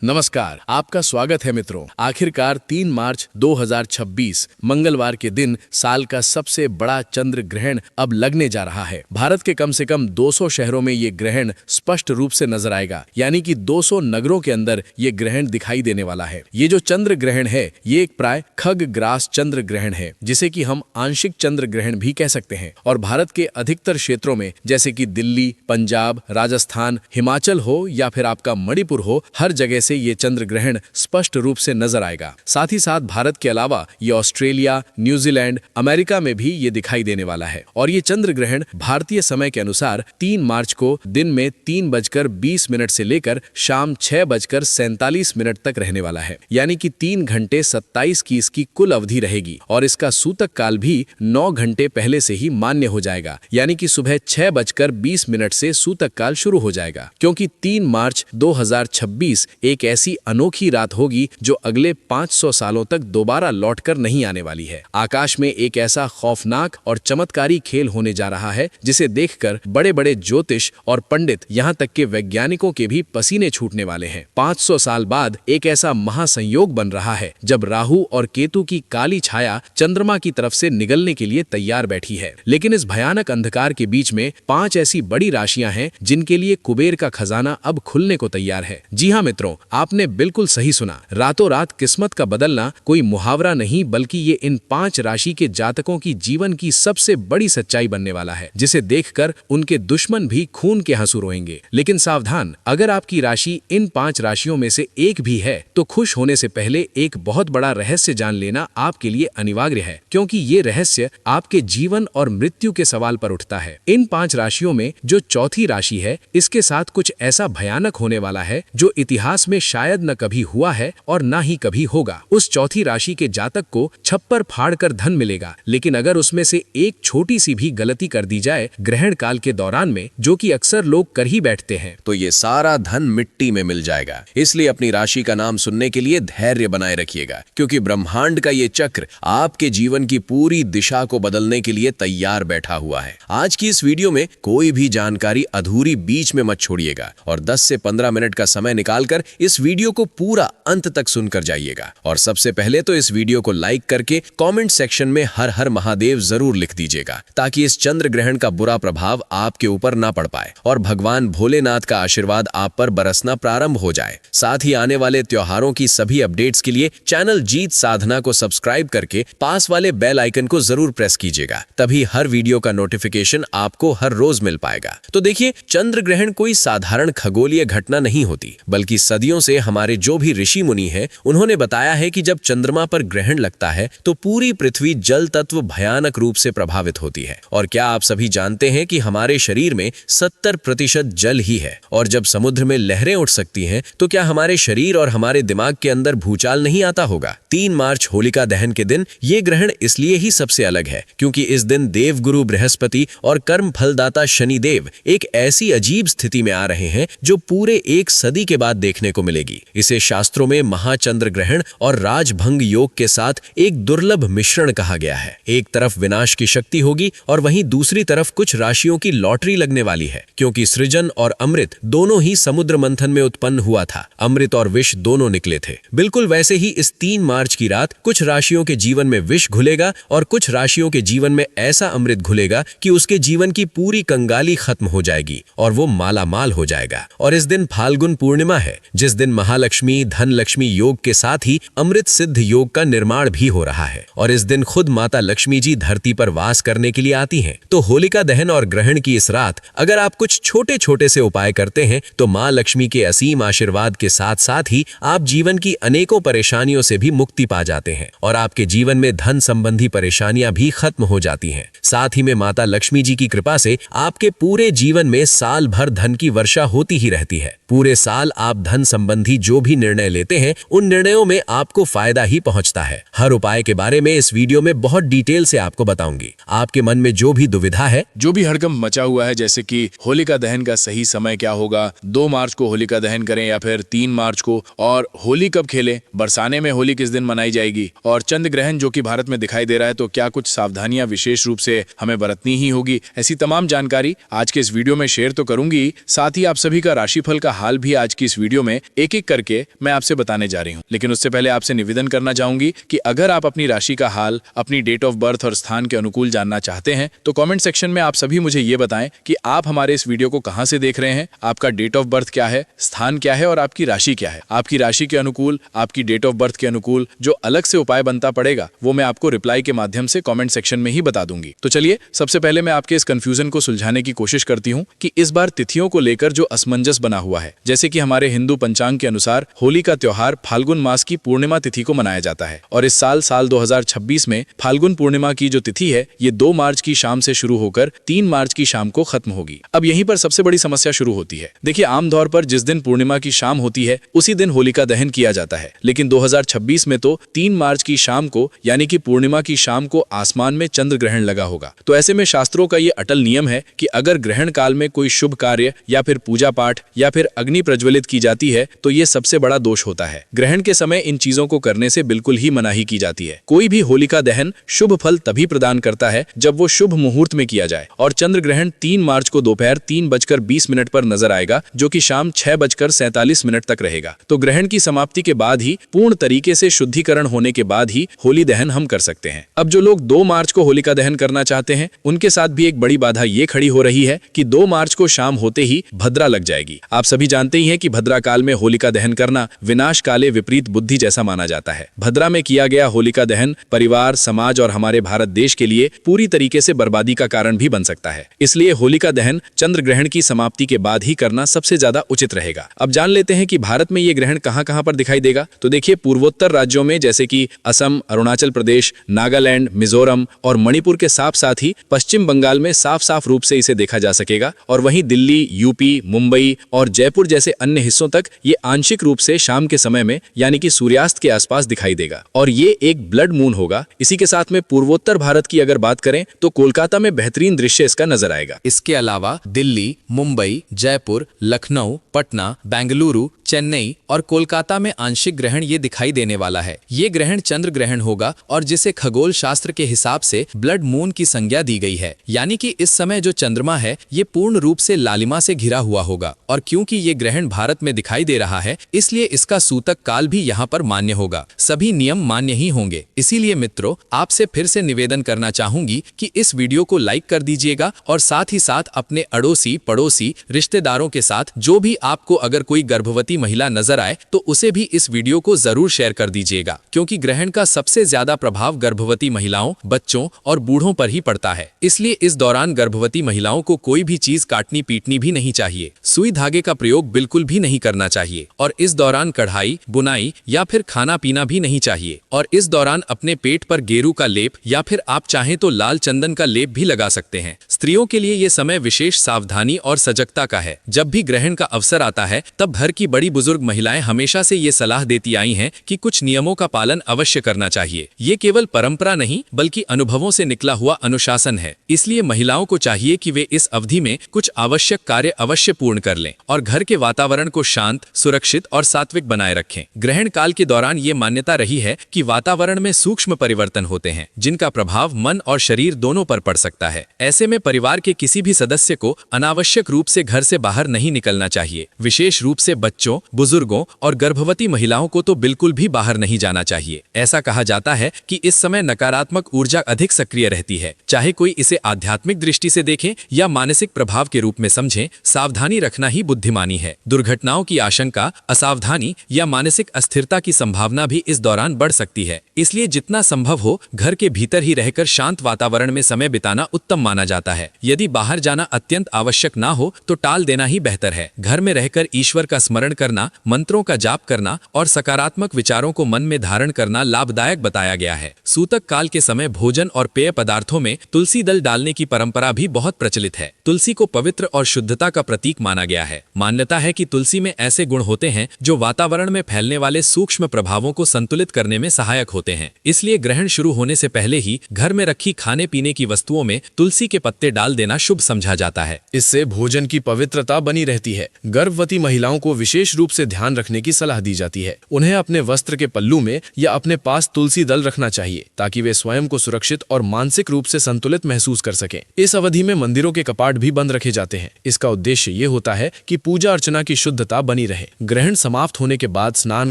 नमस्कार, आपका स्वागत है मित्रों। आखिरकार 3 मार्च 2026 मंगलवार के दिन साल का सबसे बड़ा चंद्र ग्रहण अब लगने जा रहा है। भारत के कम से कम 200 शहरों में ये ग्रहण स्पष्ट रूप से नजर आएगा, यानी कि 200 नगरों के अंदर ये ग्रहण दिखाई देने वाला है। ये जो चंद्र ग्रहण है ये एक प्राय खग्रास चंद्र ग्रहण है, जिसे कि हम आंशिक चंद्र ग्रहण भी कह सकते हैं। और भारत के अधिकतर क्षेत्रों में जैसे कि दिल्ली, पंजाब, राजस्थान, हिमाचल हो या फिर आपका मणिपुर हो, हर जगह से ये चंद्र ग्रहण स्पष्ट रूप से नजर आएगा। साथ ही साथ भारत के अलावा ये ऑस्ट्रेलिया, न्यूजीलैंड, अमेरिका में भी ये दिखाई देने वाला है। और ये चंद्र ग्रहण भारतीय समय के अनुसार 3 मार्च को दिन में 3:20 से लेकर शाम 6:47 तक रहने वाला है, यानी कि 3 घंटे 27 की इसकी कुल अवधि रहेगी। और इसका सूतक काल भी 9 घंटे पहले से ही मान्य हो जाएगा, यानी कि सुबह 6:20 से सूतक काल शुरू हो जाएगा। क्योंकि 3 मार्च 2026 एक ऐसी अनोखी रात होगी जो अगले 500 सालों तक दोबारा लौटकर नहीं आने वाली है। आकाश में एक ऐसा खौफनाक और चमत्कारी खेल होने जा रहा है जिसे देखकर बड़े बड़े ज्योतिष और पंडित, यहाँ तक के वैज्ञानिकों के भी पसीने छूटने वाले हैं। 500 साल बाद एक ऐसा महासंयोग बन रहा है जब राहु और केतु की काली छाया चंद्रमा की तरफ से निगलने के लिए तैयार बैठी है। लेकिन इस भयानक अंधकार के बीच में 5 ऐसी बड़ी राशियां हैं जिनके लिए कुबेर का खजाना अब खुलने को तैयार है। जी हाँ मित्रों, आपने बिल्कुल सही सुना। रातों रात किस्मत का बदलना कोई मुहावरा नहीं, बल्कि ये इन 5 राशि के जातकों की जीवन की सबसे बड़ी सच्चाई बनने वाला है, जिसे देखकर उनके दुश्मन भी खून के आंसू रोएंगे। लेकिन सावधान, अगर आपकी राशि इन 5 राशियों में से एक भी है तो खुश होने से पहले एक बहुत बड़ा रहस्य जान लेना आपके लिए अनिवार्य है, क्योंकि ये रहस्य आपके जीवन और मृत्यु के सवाल पर उठता है। इन 5 राशियों में जो चौथी राशि है, इसके साथ कुछ ऐसा भयानक होने वाला है जो इतिहास में शायद न कभी हुआ है और ना ही कभी होगा। उस चौथी राशि के जातक को छप्पर फाड़ कर धन मिलेगा, लेकिन अगर उसमें से एक छोटी सी भी गलती कर दी जाए ग्रहण काल के दौरान में, जो कि अक्सर लोग कर ही बैठते हैं, तो ये सारा धन मिट्टी में मिल जाएगा। इसलिए अपनी राशि का नाम सुनने के लिए धैर्य बनाए रखिएगा, क्योंकि ब्रह्मांड का ये चक्र आपके जीवन की पूरी दिशा को बदलने के लिए तैयार बैठा हुआ है। आज की इस वीडियो में कोई भी जानकारी अधूरी बीच में मत छोड़िएगा और 10 से 15 मिनट का समय निकालकर इस वीडियो को पूरा अंत तक सुनकर जाइएगा। और सबसे पहले तो इस वीडियो को लाइक करके कमेंट सेक्शन में हर हर महादेव जरूर लिख दीजिएगा, ताकि इस चंद्र ग्रहण का बुरा प्रभाव आपके ऊपर ना पड़ पाए और भगवान भोलेनाथ का आशीर्वाद आप पर बरसना प्रारंभ हो जाए। साथ ही आने वाले त्योहारों की सभी अपडेट्स के लिए चैनल जीत साधना को सब्सक्राइब करके पास वाले बेल आइकन को जरूर प्रेस कीजिएगा, तभी हर वीडियो का नोटिफिकेशन आपको हर रोज मिल पाएगा। तो देखिए, चंद्र ग्रहण कोई साधारण खगोलीय घटना नहीं होती, बल्कि सदियों से हमारे जो भी ऋषि मुनि हैं, उन्होंने बताया है कि जब चंद्रमा पर ग्रहण लगता है तो पूरी पृथ्वी जल तत्व भयानक रूप से प्रभावित होती है। और क्या आप सभी जानते हैं कि हमारे शरीर में 70% जल ही है, और जब समुद्र में लहरें उठ सकती हैं तो क्या हमारे शरीर और हमारे दिमाग के अंदर भूचाल नहीं आता होगा। 3 मार्च होलिका दहन के दिन ये ग्रहण इसलिए ही सबसे अलग है क्योंकि इस दिन देवगुरु बृहस्पति और कर्म फलदाता शनिदेव एक ऐसी अजीब स्थिति में आ रहे हैं जो पूरे 1 सदी के बाद देखने को मिलेगी। इसे शास्त्रों में महाचंद्र ग्रहण और राजभंग योग के साथ एक दुर्लभ मिश्रण कहा गया है। एक तरफ विनाश की शक्ति होगी और वहीं दूसरी तरफ कुछ राशियों की लॉटरी लगने वाली है, क्योंकि सृजन और अमृत दोनों ही समुद्र मंथन में उत्पन्न हुआ था। अमृत और विष दोनों निकले थे। बिल्कुल वैसे ही इस 3 मार्च की रात कुछ राशियों के जीवन में विष घुलेगा और कुछ राशियों के जीवन में ऐसा अमृत घुलेगा कि उसके जीवन की पूरी कंगाली खत्म हो जाएगी और वो माला माल हो जाएगा। और इस दिन फाल्गुन पूर्णिमा है, जिस दिन महालक्ष्मी धन लक्ष्मी योग के साथ ही अमृत सिद्ध योग का निर्माण भी हो रहा है। और इस दिन खुद माता लक्ष्मी जी धरती पर वास करने के लिए आती हैं। तो होलिका दहन और ग्रहण की इस रात अगर आप कुछ छोटे छोटे से उपाय करते हैं तो माँ लक्ष्मी के असीम आशीर्वाद के साथ साथ ही आप जीवन की अनेकों परेशानियों से भी मुक्ति पा जाते हैं और आपके जीवन में धन संबंधी परेशानियां भी खत्म हो जाती हैं। साथ ही में माता लक्ष्मी जी की कृपा से आपके पूरे जीवन में साल भर धन की वर्षा होती ही रहती है। पूरे साल आप धन संबंधी जो भी निर्णय लेते हैं उन निर्णयों में आपको फायदा ही पहुंचता है। हर उपाय के बारे में इस वीडियो में बहुत डिटेल से आपको बताऊंगी। आपके मन में जो भी दुविधा है, जो भी हड़कंप मचा हुआ है, जैसे कि होलिका दहन का सही समय क्या होगा, 2 मार्च को होलिका दहन करें या फिर 3 मार्च को, और होली कब खेलें, बरसाने में होली किस दिन मनाई जाएगी, और चंद्र ग्रहण जो कि भारत में दिखाई दे रहा है तो क्या कुछ सावधानियां विशेष रूप से हमें बरतनी ही होगी। ऐसी तमाम जानकारी आज के इस वीडियो में शेयर तो करूंगी, साथ ही आप सभी का राशिफल का हाल भी आज की इस वीडियो में एक एक करके मैं आपसे बताने जा रही हूँ। लेकिन उससे पहले आपसे निवेदन करना चाहूंगी कि अगर आप अपनी राशि का हाल, अपनी डेट ऑफ बर्थ और स्थान के अनुकूल जानना चाहते हैं तो कमेंट सेक्शन में आप सभी मुझे ये बताएं कि आप हमारे इस वीडियो को कहां से देख रहे हैं, आपका डेट ऑफ बर्थ क्या है, स्थान क्या है और आपकी राशि क्या है। आपकी राशि के अनुकूल, आपकी डेट ऑफ बर्थ के अनुकूल जो अलग से उपाय बनता पड़ेगा वो मैं आपको रिप्लाई के माध्यम से कमेंट सेक्शन में ही बता दूंगी। तो चलिए सबसे पहले मैं आपके इस कंफ्यूजन को सुलझाने की कोशिश करती हूँ कि इस बार तिथियों को लेकर जो असमंजस बना हुआ है। जैसे कि हमारे हिंदू पंचांग के अनुसार होली का त्योहार फाल्गुन मास की पूर्णिमा तिथि को मनाया जाता है और इस साल 2026 में फाल्गुन पूर्णिमा की जो तिथि है ये 2 मार्च की शाम से शुरू होकर 3 मार्च की शाम को खत्म होगी। अब यहीं पर सबसे बड़ी समस्या शुरू होती है। देखिए, आमतौर पर जिस दिन पूर्णिमा की शाम होती है उसी दिन होलिका दहन किया जाता है, लेकिन 2026 में तो 3 मार्च की शाम को यानी कि पूर्णिमा की शाम को आसमान में चंद्र ग्रहण लगा होगा। तो ऐसे में शास्त्रों का ये अटल नियम है कि अगर ग्रहण काल में कोई शुभ कार्य या फिर पूजा पाठ या फिर अग्नि प्रज्वलित की जाती है तो ये सबसे बड़ा दोष होता है। ग्रहण के समय इन चीजों को करने से बिल्कुल ही मनाही की जाती है। कोई भी होलिका दहन शुभ फल तभी प्रदान करता है जब वो शुभ मुहूर्त में किया जाए और चंद्र ग्रहण 3 मार्च को दोपहर 3:20 पर नजर आएगा, जो कि शाम 6:47 तक रहेगा। तो ग्रहण की समाप्ति के बाद ही, पूर्ण तरीके से शुद्धिकरण होने के बाद ही होली दहन हम कर सकते हैं। अब जो लोग 2 मार्च को होलिका दहन करना चाहते हैं उनके साथ भी एक बड़ी बाधा ये खड़ी हो रही है कि 2 मार्च को शाम होते ही भद्रा लग जाएगी। आप सभी जानते ही हैं कि भद्रा काल में होलिका दहन करना विनाश काले विपरीत बुद्धि जैसा माना जाता है। भद्रा में किया गया होलिका दहन परिवार, समाज और हमारे भारत देश के लिए पूरी तरीके से बर्बादी का कारण भी बन सकता है। इसलिए होलिका दहन चंद्र ग्रहण की समाप्ति के बाद ही करना सबसे ज्यादा उचित रहेगा। अब जान लेते हैं कि भारत में ये ग्रहण कहां कहां पर दिखाई देगा। तो देखिए, पूर्वोत्तर राज्यों में जैसे कि असम, अरुणाचल प्रदेश, नागालैंड, मिजोरम और मणिपुर के साथ साथ ही पश्चिम बंगाल में साफ साफ रूप से इसे देखा जा सकेगा और वहीं दिल्ली, यूपी, मुंबई और जयपुर जैसे अन्य हिस्सों तक ये आंशिक रूप से शाम के समय में यानी कि सूर्यास्त के आसपास दिखाई देगा और ये एक ब्लड मून होगा। इसी के साथ में पूर्वोत्तर भारत की अगर बात करें तो कोलकाता में बेहतरीन दृश्य इसका नजर आएगा। इसके अलावा दिल्ली, मुंबई, जयपुर, लखनऊ, पटना, बेंगलुरु, चेन्नई और कोलकाता में आंशिक ग्रहण ये दिखाई देने वाला है। ये ग्रहण चंद्र ग्रहण होगा और जिसे खगोल शास्त्र के हिसाब से ब्लड मून की संज्ञा दी गई है, यानी कि इस समय जो चंद्रमा है ये पूर्ण रूप से लालिमा से घिरा हुआ होगा और क्योंकि ये ग्रहण भारत में दिखाई दे रहा है इसलिए इसका सूतक काल भी यहाँ पर मान्य होगा। सभी नियम मान्य ही होंगे। इसीलिए मित्रों, आपसे फिर से निवेदन करना चाहूंगी कि इस वीडियो को लाइक कर दीजिएगा और साथ ही साथ अपने अड़ोसी, पड़ोसी, रिश्तेदारों के साथ जो भी आपको अगर कोई गर्भवती महिला नजर आए तो उसे भी इस वीडियो को जरूर शेयर कर दीजिएगा, क्योंकि ग्रहण का सबसे ज्यादा प्रभाव गर्भवती महिलाओं, बच्चों और बूढ़ों पर ही पड़ता है। इसलिए इस दौरान गर्भवती महिलाओं को कोई भी चीज काटनी पीटनी भी नहीं चाहिए, सुई धागे का प्रयोग बिल्कुल भी नहीं करना चाहिए और इस दौरान कढ़ाई, बुनाई या फिर खाना पीना भी नहीं चाहिए और इस दौरान अपने पेट पर गेरू का लेप या फिर आप चाहें तो लाल चंदन का लेप भी लगा सकते हैं। स्त्रियों के लिए ये समय विशेष सावधानी और सजगता का है। जब भी ग्रहण का अवसर आता है तब घर की बड़ी बुजुर्ग महिलाएं हमेशा से ये सलाह देती आई हैं कि कुछ नियमों का पालन अवश्य करना चाहिए। ये केवल परंपरा नहीं बल्कि अनुभवों से निकला हुआ अनुशासन है। इसलिए महिलाओं को चाहिए कि वे इस अवधि में कुछ आवश्यक कार्य अवश्य पूर्ण कर लें और घर के वातावरण को शांत, सुरक्षित और सात्विक बनाए रखें। ग्रहण काल के दौरान ये मान्यता रही है कि वातावरण में सूक्ष्म परिवर्तन होते हैं जिनका प्रभाव मन और शरीर दोनों पर पड़ सकता है। ऐसे में परिवार के किसी भी सदस्य को अनावश्यक रूप से घर से बाहर नहीं निकलना चाहिए। विशेष रूप से बच्चों, बुजुर्गों और गर्भवती महिलाओं को तो बिल्कुल भी बाहर नहीं जाना चाहिए। ऐसा कहा जाता है कि इस समय नकारात्मक ऊर्जा अधिक सक्रिय रहती है। चाहे कोई इसे आध्यात्मिक दृष्टि से देखे या मानसिक प्रभाव के रूप में समझे, सावधानी रखना ही बुद्धिमानी है। दुर्घटनाओं की आशंका, असावधानी या मानसिक अस्थिरता की संभावना भी इस दौरान बढ़ सकती है। इसलिए जितना संभव हो घर के भीतर ही रहकर शांत वातावरण में समय बिताना उत्तम माना जाता है। यदि बाहर जाना अत्यंत आवश्यक ना हो तो टाल देना ही बेहतर है। घर में रहकर ईश्वर का स्मरण करना, मंत्रों का जाप करना और सकारात्मक विचारों को मन में धारण करना लाभदायक बताया गया है। सूतक काल के समय भोजन और पेय पदार्थों में तुलसी दल डालने की परंपरा भी बहुत प्रचलित है। तुलसी को पवित्र और शुद्धता का प्रतीक माना गया है। मान्यता है कि तुलसी में ऐसे गुण होते हैं जो वातावरण में फैलने वाले सूक्ष्म प्रभावों को संतुलित करने में सहायक होते हैं। इसलिए ग्रहण शुरू होने से पहले ही घर में रखी खाने पीने की वस्तुओं में तुलसी के पत्ते डाल देना शुभ समझा जाता है। इससे भोजन की पवित्रता बनी रहती है। गर्भवती महिलाओं को विशेष रूप से ध्यान रखने की सलाह दी जाती है। उन्हें अपने वस्त्र के पल्लू में या अपने पास तुलसी दल रखना चाहिए ताकि वे स्वयं को सुरक्षित और मानसिक रूप से संतुलित महसूस कर सकें। इस अवधि में मंदिरों के कपाट भी बंद रखे जाते हैं। इसका उद्देश्य ये होता है कि पूजा अर्चना की शुद्धता बनी रहे। है। ग्रहण समाप्त होने के बाद स्नान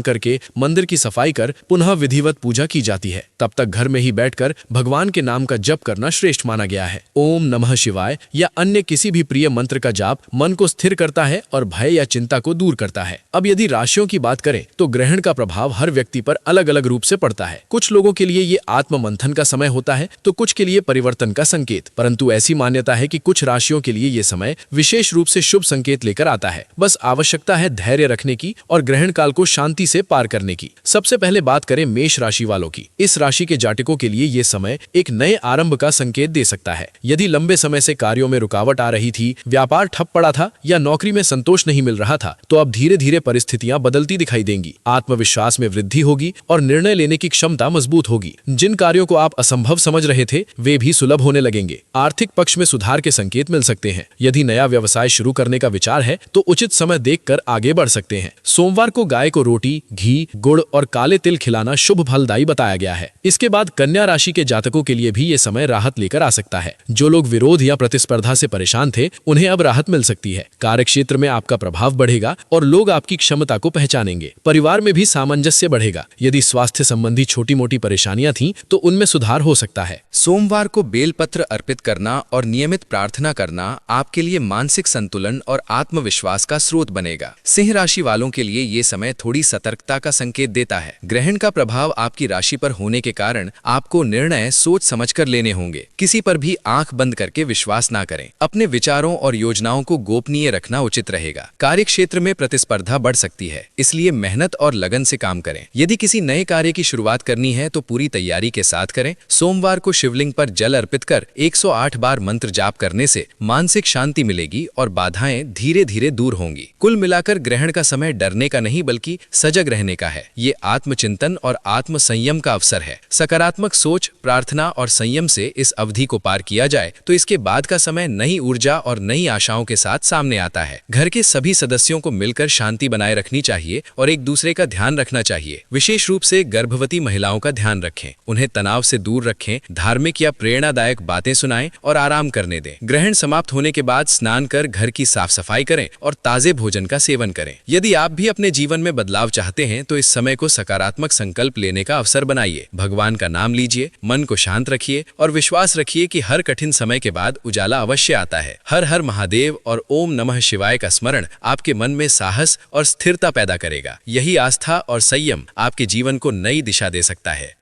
करके मंदिर की सफाई कर पुनः विधिवत पूजा की जाती है। तब तक घर में ही बैठकर भगवान के नाम का जप करना श्रेष्ठ माना गया है। ओम नमः शिवाय या अन्य किसी भी प्रिय मंत्र का जाप मन को स्थिर करता है और भय या चिंता को दूर करता है। अब यदि राशियों की बात करें तो ग्रहण का प्रभाव हर व्यक्ति पर अलग अलग रूप से पड़ता है। कुछ लोगों के लिए ये आत्म मंथन का समय होता है तो कुछ के लिए परिवर्तन का संकेत। परंतु ऐसी मान्यता है कि कुछ राशियों के लिए ये समय विशेष रूप से शुभ संकेत लेकर आता है। बस आवश्यकता है धैर्य रखने की और ग्रहण काल को शांति से पार करने की। सबसे पहले बात करें मेष राशि वालों की। इस राशि के जातकों के लिए ये समय एक नए आरंभ का संकेत दे सकता है। यदि लंबे समय से कार्यों में रुकावट आ रही थी, व्यापार ठप पड़ा था या नौकरी में संतोष नहीं मिल रहा था, तो अब धीरे धीरे परिस्थितियां बदलती दिखाई देंगी। आत्मविश्वास में वृद्धि होगी और निर्णय लेने की क्षमता मजबूत होगी। जिन कार्यों को आप असंभव समझ रहे थे वे भी सुलभ होने लगेंगे। आर्थिक पक्ष में सुधार के संकेत मिल सकते हैं। यदि नया व्यवसाय शुरू करने का विचार है तो उचित समय देखकर आगे बढ़ सकते हैं। सोमवार को गाय को रोटी, घी, गुड़ और काले तिल खिलाना शुभ फलदायी बताया गया है। इसके बाद कन्या राशि के जातकों के लिए भी ये समय राहत लेकर आ सकता है। जो लोग विरोध या प्रतिस्पर्धा से परेशान थे उन्हें अब राहत मिल सकती है। कार्यक्षेत्र में आपका प्रभाव बढ़ेगा और लोग आपकी क्षमता को पहचानेंगे। परिवार में भी सामंजस्य बढ़ेगा। यदि स्वास्थ्य संबंधी छोटी मोटी परेशानियां थीं तो उनमें सुधार हो सकता है। सोमवार को बेलपत्र अर्पित करना और नियमित प्रार्थना करना आपके लिए मानसिक संतुलन और आत्मविश्वास का स्रोत बनेगा। सिंह राशि वालों के लिए ये समय थोड़ी सतर्कता का संकेत देता है। ग्रहण का प्रभाव आपकी राशि पर होने के कारण आपको निर्णय सोच समझकर लेने होंगे। किसी पर भी आंख बंद करके विश्वास ना करें। अपने विचारों और योजनाओं को गोपनीय रखना उचित रहेगा। कार्यक्षेत्र में प्रतिस्पर्धा बढ़ सकती है, इसलिए मेहनत और लगन से काम करें। यदि किसी नए कार्य की शुरुआत करनी है तो पूरी तैयारी के साथ करें। सोमवार को शिवलिंग पर जल अर्पित कर 108 बार मंत्र जाप करने से मानसिक शांति मिलेगी और बाधाएं धीरे धीरे दूर होंगी। कुल मिलाकर ग्रहण का समय डरने का नहीं बल्कि सजग रहने का है। ये आत्मचिंतन और आत्म संयम का अवसर है। सकारात्मक सोच, प्रार्थना और संयम से इस अवधि को पार किया जाए तो इसके बाद का समय नई ऊर्जा और नई आशाओं के साथ सामने आता है। घर के सभी सदस्यों को मिलकर शांति बनाए रखनी चाहिए और एक दूसरे का ध्यान रखना चाहिए। विशेष रूप से गर्भवती महिलाओं का ध्यान रखें, उन्हें तनाव से दूर रखें, धार्मिक या प्रेरणादायक बातें सुनाएं और आराम करने दें। ग्रहण समाप्त होने के बाद स्नान कर घर की साफ सफाई करें और ताजे भोजन का सेवन करें। यदि आप भी अपने जीवन में बदलाव चाहते हैं तो इस समय को सकारात्मक संकल्प लेने का अवसर बनाइए। भगवान का नाम लीजिए, मन को शांत रखिए और विश्वास रखिए कि हर कठिन समय के बाद उजाला अवश्य आता है। हर हर महादेव और ओम नमः शिवाय का स्मरण आपके मन में साहस और स्थिरता पैदा करेगा। यही आस्था और संयम आपके जीवन को नई दिशा दे सकता है।